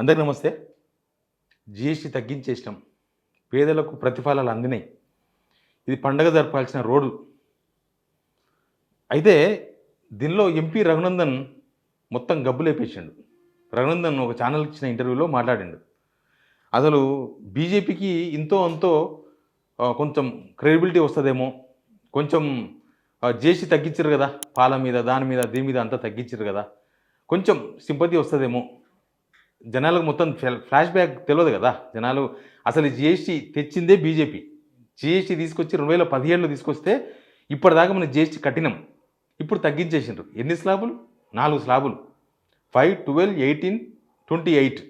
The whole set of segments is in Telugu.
అందరికీ నమస్తే. జీఎస్టీ తగ్గించేసినాం. పేదలకు ప్రతిఫలాలు అందినాయి. ఇది పండగ జరపాల్సిన రోడ్డు. అయితే దీనిలో ఎంపీ రఘునందన్ మొత్తం గబ్బులేపేసిండు. రఘునందన్ ఒక ఛానల్కి ఇచ్చిన ఇంటర్వ్యూలో మాట్లాడిండు. అసలు బీజేపీకి ఇంతో అంతో కొంచెం క్రెడిబిలిటీ వస్తుందేమో, కొంచెం జీఎస్టీ తగ్గించారు కదా, పాల మీద దాని మీద దీని మీద అంతా తగ్గించారు కదా, కొంచెం సింపతి వస్తుందేమో. జనాలకు మొత్తం ఫ్లాష్ బ్యాక్ తెలియదు కదా. జనాలు అసలు జిఎస్టీ తెచ్చిందే బీజేపీ. జిఎస్టీ తీసుకొచ్చి 2017లో తీసుకొస్తే ఇప్పటిదాకా మనం జిఎస్టీ కట్టినాం. ఇప్పుడు తగ్గించేసిండ్రు. ఎన్ని స్లాబులు? 4 స్లాబులు. 5, 12, 18, 28.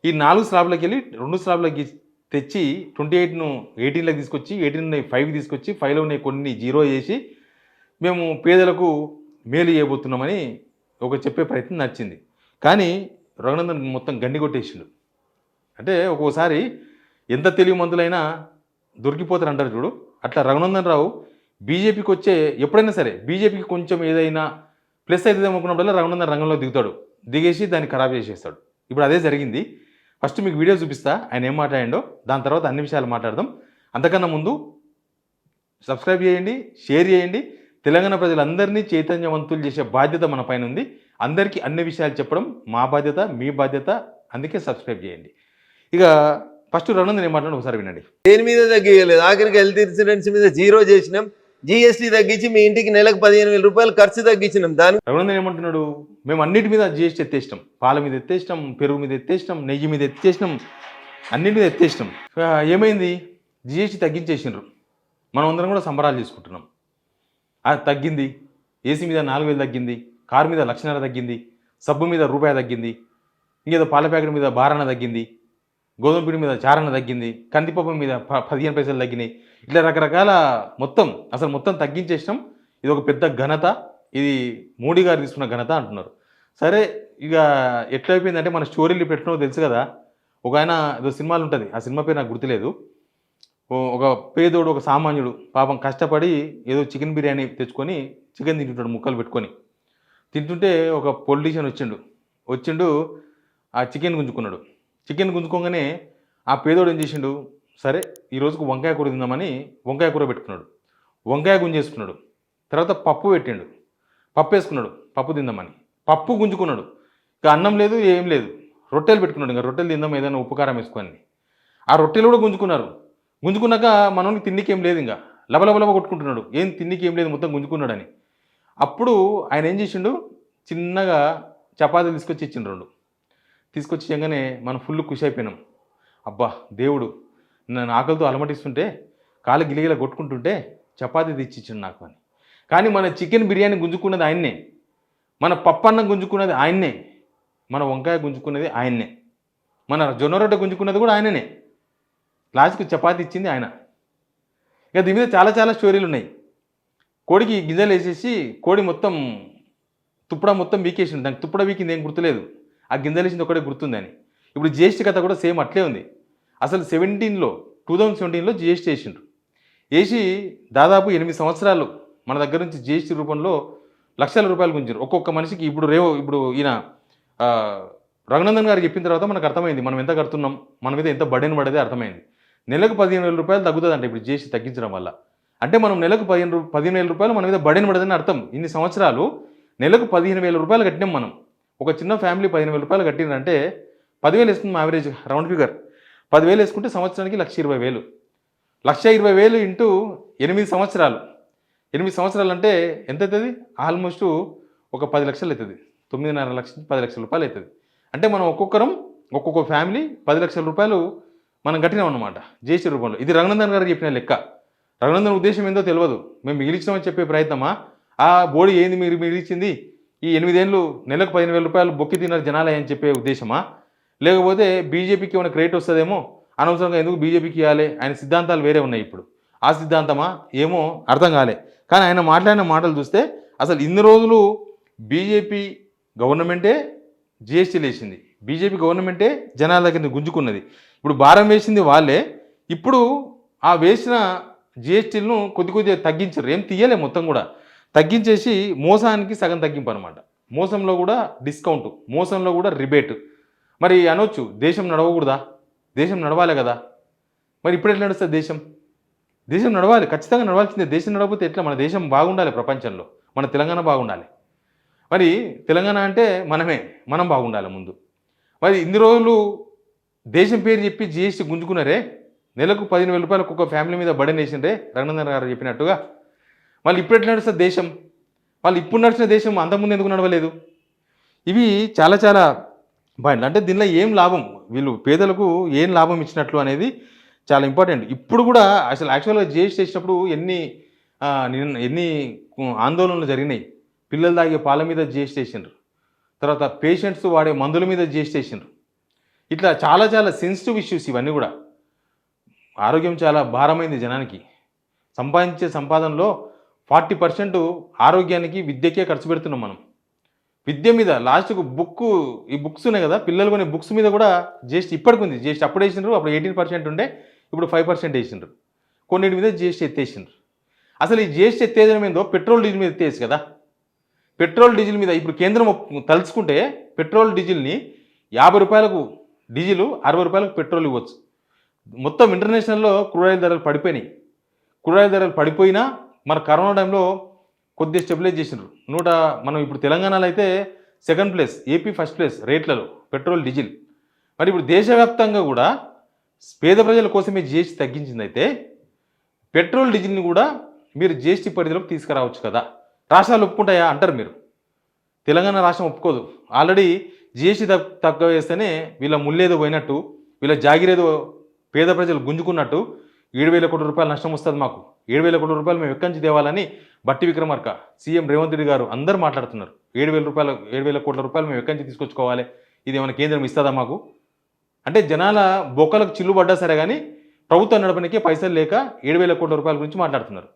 ఈ 4 స్లాబులకి వెళ్ళి 2 స్లాబులకి తెచ్చి 28ను 18లోకి తీసుకొచ్చి 18 5 తీసుకొచ్చి 5లో కొన్ని 0 చేసి మేము పేదలకు మేలు చేయబోతున్నామని ఒక చెప్పే ప్రయత్నం నచ్చింది. కానీ రఘునందన్ మొత్తం గండి కొట్టేసిండు. అంటే ఒక్కోసారి ఎంత తెలివిమంతులైనా దొరికిపోతారు అంటారు చూడు, అట్లా రఘునందన్ రావు బీజేపీకి వచ్చే ఎప్పుడైనా సరే బీజేపీకి కొంచెం ఏదైనా ప్లస్ అవుతుంది అనుకున్నప్పుడల్లా రఘునందన్ రంగంలో దిగుతాడు, దిగేసి దాన్ని ఖరాబ్ చేసేస్తాడు. ఇప్పుడు అదే జరిగింది. ఫస్ట్ మీకు వీడియో చూపిస్తా ఆయన ఏం మాట్లాడిండో, దాని తర్వాత అన్ని విషయాలు మాట్లాడదాం. అంతకన్నా ముందు సబ్స్క్రైబ్ చేయండి, షేర్ చేయండి. తెలంగాణ ప్రజలందరినీ చైతన్యవంతులు చేసే బాధ్యత మన పైన ఉంది. అందరికీ అన్ని విషయాలు చెప్పడం మా బాధ్యత, మీ బాధ్యత. అందుకే సబ్స్క్రైబ్ చేయండి. ఇక ఫస్ట్ రఘునందన్ ఏం మాట్లాడు ఒకసారి వినండి. దేని మీద తగ్గియలేదు, ఆఖరికి హెల్త్ ఇన్సూరెన్స్ మీద 0 చేసినాం. జిఎస్టీ తగ్గించి మీ ఇంటికి నెలకు 15,000 రూపాయలు ఖర్చు తగ్గించినాం. దాని రఘునందన్ ఏమంటున్నాడు, మేము అన్నిటి మీద జిఎస్టీ ఎత్తేసినాం. పాల మీద ఎత్తేసినాం, పెరుగు మీద ఎత్తేసినాం, నెయ్యి మీద ఎత్తేసినాం, అన్నిటి మీద ఎత్తేసినాం. ఏమైంది? జిఎస్టీ తగ్గించేసినారు. మనం అందరం కూడా సంబరాలు చేసుకుంటున్నాం. అది తగ్గింది. ఏసీ మీద 4,000 తగ్గింది, కారు మీద 1,00,000 తగ్గింది, సబ్బు మీద రూపాయి తగ్గింది, ఇంకేదో పాల ప్యాకెట్ మీద బారణ తగ్గింది, గోధుమ పిండి మీద చారణ తగ్గింది, కందిపప్పు మీద 15 పైసలు తగ్గినాయి. ఇట్లా రకరకాల మొత్తం తగ్గించేసినాం. ఇది ఒక పెద్ద ఘనత, ఇది మోడీ గారు తీసుకున్న ఘనత అంటున్నారు. సరే, ఇక ఎట్లయిపోయిందంటే మన స్టోరీలు పెట్టినో తెలుసు కదా. ఒక ఆయన ఏదో సినిమాలు ఉంటుంది, ఆ సినిమా పేరు నాకు గుర్తులేదు. ఒక పేదోడు, ఒక సామాన్యుడు పాపం కష్టపడి ఏదో చికెన్ బిర్యానీ తెచ్చుకొని చికెన్ తింటుంటాడు ముక్కలు పెట్టుకొని. తింటుంటే ఒక పొలిటీషియన్ వచ్చిండు ఆ చికెన్ గుంజుకున్నాడు. చికెన్ గుంజుకోగానే ఆ పేదోడు ఏం చేసిండు, సరే ఈ రోజుకు వంకాయ కూర తిందామని వంకాయ కూర పెట్టుకున్నాడు. వంకాయ గుంజేసుకున్నాడు. తర్వాత పప్పు పెట్టిండు, పప్పు వేసుకున్నాడు పప్పు తిందామని. పప్పు గుంజుకున్నాడు. ఇక అన్నం లేదు, ఏం లేదు, రొట్టెలు పెట్టుకున్నాడు. ఇంకా రొట్టెలు తిందాం ఏదైనా ఉప్పు కారం వేసుకొని. ఆ రొట్టెలు కూడా గుంజుకున్నారు. గుంజుకున్నాక మనోనికి తిండికి ఏం లేదు, ఇంకా లబలబలబ కొట్టుకుంటున్నాడు, ఏం తిండికి ఏం లేదు, మొత్తం గుంజుకున్నాడని. అప్పుడు ఆయన ఏం చేసిండు, చిన్నగా చపాతీలు తీసుకొచ్చి ఇచ్చిండు 2. తీసుకొచ్చి ఇవ్వగానే మనం ఫుల్ ఖుషి అయిపోయినాం. అబ్బా దేవుడు నన్ను ఆకలితో అలమటిస్తుంటే, కాలు గిలిగిల కొట్టుకుంటుంటే చపాతీ తెచ్చిచ్చిండు నాకు అని. కానీ మన చికెన్ బిర్యానీ గుంజుకున్నది ఆయన్నే, మన పప్పన్నం గుంజుకున్నది ఆయన్నే, మన వంకాయ గుంజుకున్నది ఆయన్నే, మన జొన్న రొట్టె గుంజుకున్నది కూడా ఆయననే. లాస్ట్కి చపాతీ ఇచ్చింది ఆయన. ఇక దీని మీద చాలా చాలా స్టోరీలు ఉన్నాయి. కోడికి గింజలు వేసేసి కోడి మొత్తం తుప్పడ మొత్తం వీకేసింది. దానికి తుప్పడ వీకింది ఏం గుర్తులేదు, ఆ గింజలు వేసింది ఒకటే గుర్తుందని. ఇప్పుడు జిఎస్టీ కథ కూడా సేమ్ అట్లే ఉంది. అసలు 2017లో జిఎస్టీ వేసిండ్రు. వేసి దాదాపు 8 సంవత్సరాలు మన దగ్గర నుంచి జిఎస్టీ రూపంలో లక్షల రూపాయలు గుంజారు ఒక్కొక్క మనిషికి. ఇప్పుడు ఈయన రఘునందన్ గారు చెప్పిన తర్వాత మనకు అర్థమైంది మనం ఎంత కడుతున్నాం, మన మీద ఎంత బర్డెన్ పడేదే అర్థమైంది. నెలకు 15,000 రూపాయలు తగ్గుతుందంట ఇప్పుడు జిఎస్టీ తగ్గించడం వల్ల. అంటే మనం నెలకు 15,000 రూపాయలు మన మీద బర్డెన్ పడదని అర్థం. ఇన్ని సంవత్సరాలు నెలకు 15,000 రూపాయలు కట్టినాం మనం. ఒక చిన్న ఫ్యామిలీ 15,000 రూపాయలు కట్టిందంటే 10,000 వేసుకుందాం యావరేజ్ రౌండ్ ఫిగర్. 10,000 వేసుకుంటే సంవత్సరానికి 1,20,000. 1,20,000 ఇంటూ 8 సంవత్సరాలు. 8 సంవత్సరాలు అంటే ఎంత అవుతుంది? ఆల్మోస్ట్ ఒక 10 లక్షలు అవుతుంది. 9.5 లక్షలు 10 లక్షల రూపాయలు అవుతుంది. అంటే మనం ఒక్కొక్క ఫ్యామిలీ 10 లక్షల రూపాయలు మనం కట్టినాం అన్నమాట జిఎస్టీ రూపంలో. ఇది రఘునందన్ గారు చెప్పిన లెక్క. రఘునందన్ ఉద్దేశం ఏందో తెలియదు. మేము మిగిలించామని చెప్పే ప్రయత్నమా? ఆ బోడీ ఏంది మీరు మిగిలించింది, ఈ 8 ఏళ్ళు నెలకు 15,000 రూపాయలు బొక్కి తిన్నారు జనాలే అని చెప్పే ఉద్దేశమా? లేకపోతే బీజేపీకి ఏమైనా క్రెడిట్ వస్తుందేమో, అనవసరంగా ఎందుకు బీజేపీకి ఇవ్వాలి, ఆయన సిద్ధాంతాలు వేరే ఉన్నాయి ఇప్పుడు, ఆ సిద్ధాంతమా ఏమో అర్థం కాలే. కానీ ఆయన మాట్లాడిన మాటలు చూస్తే అసలు ఇన్ని రోజులు బీజేపీ గవర్నమెంటే జిఎస్టీలు వేసింది, బీజేపీ గవర్నమెంటే జనాల దగ్గర గుంజుకున్నది. ఇప్పుడు భారం వేసింది వాళ్ళే. ఇప్పుడు ఆ వేసిన జిఎస్టీలను కొద్దిగా తగ్గించారు, ఏం తీయలే, మొత్తం కూడా తగ్గించేసి మోసానికి సగం తగ్గింపు అనమాట. మోసంలో కూడా డిస్కౌంట్, మోసంలో కూడా రిబేట్, మరి అనొచ్చు దేశం నడవకూడదా, దేశం నడవాలి కదా. మరి ఇప్పుడు ఎట్లా నడుస్తుంది దేశం? దేశం నడవాలి, ఖచ్చితంగా నడవాల్సిందే. దేశం నడవకపోతే ఎట్లా? మన దేశం బాగుండాలి, ప్రపంచంలో మన తెలంగాణ బాగుండాలి. మరి తెలంగాణ అంటే మనం బాగుండాలి ముందు. మరి ఇన్ని రోజులు దేశం పేరు చెప్పి జిఎస్టీ గుంజుకున్నారే, నెలకు 15,000 రూపాయలు ఒక్కొక్క ఫ్యామిలీ మీద బడన్ వేసిండ్రే రఘునందన్ గారు చెప్పినట్టుగా. వాళ్ళు ఇప్పుడు ఎట్లా నడుస్తుంది దేశం? వాళ్ళు ఇప్పుడు నడిచిన దేశం అంతకుముందు ఎందుకు నడవలేదు? ఇవి చాలా చాలా పాయింట్లు. అంటే దీనిలో ఏం లాభం, వీళ్ళు పేదలకు ఏం లాభం ఇచ్చినట్లు అనేది చాలా ఇంపార్టెంట్. ఇప్పుడు కూడా అసలు యాక్చువల్గా జిఎస్టీ చేసినప్పుడు ఎన్ని ఆందోళనలు జరిగినాయి. పిల్లలు తాగే పాల మీద జిఎస్టీ వేసిండ్రు, తర్వాత పేషెంట్స్ వాడే మందుల మీద జిఎస్టీ వేసిండ్రు. ఇట్లా చాలా చాలా సెన్సిటివ్ ఇష్యూస్ ఇవన్నీ కూడా. ఆరోగ్యం చాలా భారమైంది జనానికి. సంపాదించే సంపాదనలో 40% ఆరోగ్యానికి, విద్యకే ఖర్చు పెడుతున్నాం మనం. విద్య మీద లాస్ట్కు ఈ బుక్స్ ఉన్నాయి కదా, పిల్లలు కొనే బుక్స్ మీద కూడా జిఎస్టీ ఇప్పటికి ఉంది. జిఎస్టీ అప్పుడు వేసిండ్రు, అప్పుడు 18% ఉండే, ఇప్పుడు 5% వేసిండ్రు. కొన్నిటి మీద జిఎస్టీ ఎత్తేసిండ్రు. అసలు ఈ జిఎస్టీ ఎత్తేయడం ఏందో పెట్రోల్ డీజిల్ మీద ఎత్తేసి కదా. పెట్రోల్ డీజిల్ మీద ఇప్పుడు కేంద్రం తలుచుకుంటే పెట్రోల్ డీజిల్ని 50 రూపాయలకు డీజిల్, 60 రూపాయలకు పెట్రోల్ ఇవ్వచ్చు. మొత్తం ఇంటర్నేషనల్లో క్రూడ్ ఆయిల్ ధరలు పడిపోయినాయి. క్రూడ్ ఆయిల్ ధరలు పడిపోయినా మన కరోనా టైంలో కొద్దిగా స్టెబిలైజ్ చేసిండ్రు. మనం ఇప్పుడు తెలంగాణలో అయితే 2nd place, AP 1st place రేట్లలో పెట్రోల్ డీజిల్. మరి ఇప్పుడు దేశవ్యాప్తంగా కూడా పేద ప్రజల కోసమే జిఎస్టీ తగ్గించింది. అయితే పెట్రోల్ డీజిల్ని కూడా మీరు జిఎస్టీ పరిధిలోకి తీసుకురావచ్చు కదా. రాష్ట్రాలు ఒప్పుకుంటాయా అంటారు మీరు. తెలంగాణ రాష్ట్రం ఒప్పుకోదు. ఆల్రెడీ జిఎస్టీ తక్కువ వేస్తేనే వీళ్ళ ముల్లేదో పోయినట్టు, వీళ్ళ జాగిరేదో పేద ప్రజలు గుంజుకున్నట్టు 7,000 కోట్ల రూపాయలు నష్టం వస్తుంది మాకు. 7,000 కోట్ల రూపాయలు మేము ఎక్కడి నుంచి తేవాలని బట్టి విక్రమార్క, సీఎం రేవంత్ రెడ్డి గారు అందరూ మాట్లాడుతున్నారు. 7,000 కోట్ల రూపాయలు మేము ఎక్కడి నుంచి తీసుకొచ్చుకోవాలి, ఇది ఏమైనా కేంద్రం ఇస్తుందా మాకు? అంటే జనాల బొక్కలకు చిల్లు పడ్డా సరే కానీ ప్రభుత్వం నడపడానికి పైసలు లేక 7,000 కోట్ల రూపాయల గురించి మాట్లాడుతున్నారు.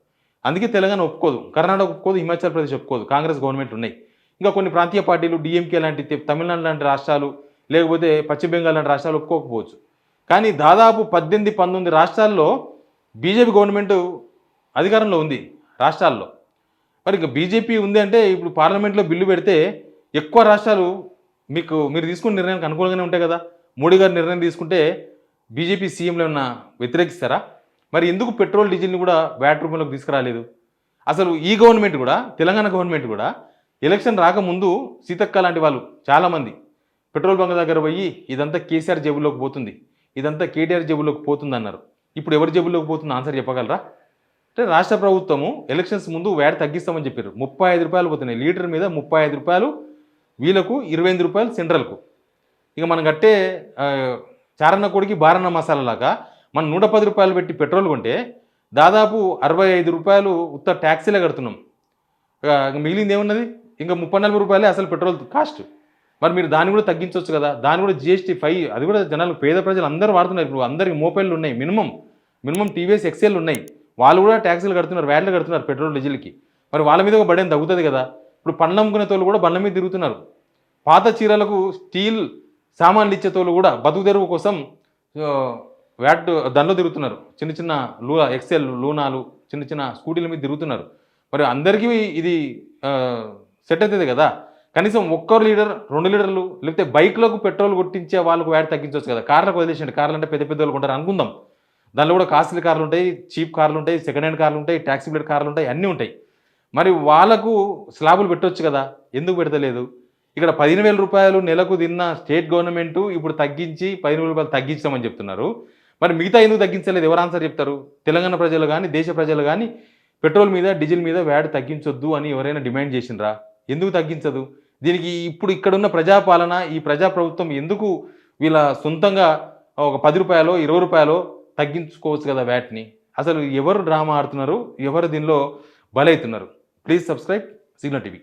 అందుకే తెలంగాణ ఒప్పుకోదు, కర్ణాటక ఒప్పుకోదు, హిమాచల్ ప్రదేశ్ ఒప్పుకోదు. కాంగ్రెస్ గవర్నమెంట్ ఉన్నాయి. ఇంకా కొన్ని ప్రాంతీయ పార్టీలు, డిఎంకే లాంటి, తమిళనాడు లాంటి రాష్ట్రాలు, లేకపోతే పశ్చిమ బెంగాల్ లాంటి రాష్ట్రాలు ఒప్పుకోకపోవచ్చు. కానీ దాదాపు 18-19 రాష్ట్రాల్లో బీజేపీ గవర్నమెంట్ అధికారంలో ఉంది రాష్ట్రాల్లో. మరి ఇంకా బీజేపీ ఉంది అంటే ఇప్పుడు పార్లమెంట్లో బిల్లు పెడితే ఎక్కువ రాష్ట్రాలు మీరు తీసుకున్న నిర్ణయానికి అనుకూలంగానే ఉంటాయి కదా. మోడీ గారు నిర్ణయం తీసుకుంటే బీజేపీ సీఎంలు ఏమన్నా వ్యతిరేకిస్తారా? మరి ఎందుకు పెట్రోల్ డీజిల్ని కూడా వ్యాట్ రూపంలోకి తీసుకురాలేదు? అసలు ఈ గవర్నమెంట్ కూడా, తెలంగాణ గవర్నమెంట్ కూడా ఎలక్షన్ రాకముందు సీతక్క లాంటి వాళ్ళు చాలామంది పెట్రోల్ బంక్ దగ్గర పోయి ఇదంతా కేసీఆర్ జేబుల్లోకి పోతుంది, ఇదంతా కేటీఆర్ జేబుల్లోకి పోతుంది అన్నారు. ఇప్పుడు ఎవరి జేబుల్లోకి పోతుంది ఆన్సర్ చెప్పగలరా? అంటే రాష్ట్ర ప్రభుత్వము ఎలక్షన్స్ ముందు వ్యాట్ తగ్గిస్తామని చెప్పారు. 35 రూపాయలు పోతున్నాయి లీటర్ మీద. 35 రూపాయలు వీళ్ళకు, 25 రూపాయలు సెంట్రల్కు. ఇక మనం కట్టే చారన్న కొడికి బారన్న మసాలా లాగా మనం 110 రూపాయలు పెట్టి పెట్రోల్ కొంటే దాదాపు 65 రూపాయలు ఉత్త ట్యాక్సీలే కడుతున్నాం. మిగిలింది ఏమున్నది? ఇంకా 30-40 రూపాయలే అసలు పెట్రోల్ కాస్ట్. మరి మీరు దాన్ని కూడా తగ్గించవచ్చు కదా. దాన్ని కూడా జిఎస్టీ 5, అది కూడా జనాలు, పేద ప్రజలు అందరూ వాడుతున్నారు. ఇప్పుడు అందరికి మోపైళ్ళు ఉన్నాయి, మినిమం టీవీఎస్ ఎక్సెల్ ఉన్నాయి. వాళ్ళు కూడా ట్యాక్సీలు కడుతున్నారు, వ్యాట్లు కడుతున్నారు పెట్రోల్ డీజిల్కి. మరి వాళ్ళ మీద ఒక బడేం తగ్గుతుంది కదా. ఇప్పుడు పండ్లు అమ్ముకునే తోళ్ళు కూడా బండ్ల మీద తిరుగుతున్నారు. పాత చీరలకు స్టీల్ సామాన్లు ఇచ్చే తోళ్ళు కూడా బతుకు తెరువు కోసం వ్యాట్ దానిలో తిరుగుతున్నారు. చిన్న ఎక్సెల్, లూనాలు, చిన్న స్కూటీల మీద తిరుగుతున్నారు. మరి అందరికీ ఇది సెట్ అవుతుంది కదా. కనీసం 1 లీటర్ 2 లీటర్లు, లేకపోతే బైక్లకు పెట్రోల్ కొట్టించే వాళ్ళకు వ్యాట్ తగ్గించవచ్చు కదా. కార్లకు వదిలేసండి. కార్లు అంటే పెద్ద వాళ్ళు కొంటారు అనుకుందాం. దానిలో కూడా కాస్ట్లీ కార్లు ఉంటాయి, చీప్ కార్లు ఉంటాయి, సెకండ్ హ్యాండ్ కార్లు ఉంటాయి, ట్యాక్సీ ప్లేట్ కార్లు ఉంటాయి, అన్నీ ఉంటాయి. మరి వాళ్ళకు స్లాబులు పెట్టవచ్చు కదా, ఎందుకు పెడతలేదు? ఇక్కడ 15,000 రూపాయలు నెలకు తిన్న స్టేట్ గవర్నమెంట్ ఇప్పుడు తగ్గించి 15,000 రూపాయలు తగ్గించామని చెప్తున్నారు. మరి మిగతా ఎందుకు తగ్గించలేదు? ఎవరు ఆన్సర్ చెప్తారు? తెలంగాణ ప్రజలు కానీ, దేశ ప్రజలు కానీ పెట్రోల్ మీద, డీజిల్ మీద వ్యాట్ తగ్గించొద్దు అని ఎవరైనా డిమాండ్ చేసిండ్రా? ఎందుకు తగ్గించదు? దీనికి ఇప్పుడు ఇక్కడున్న ప్రజాపాలన, ఈ ప్రజాప్రభుత్వం ఎందుకు వీళ్ళ సొంతంగా ఒక 10 రూపాయలో 20 రూపాయలో తగ్గించుకోవచ్చు కదా వ్యాట్ని? అసలు ఎవరు డ్రామా ఆడుతున్నారు, ఎవరు దీనిలో బలవుతున్నారు? Please subscribe signal TV.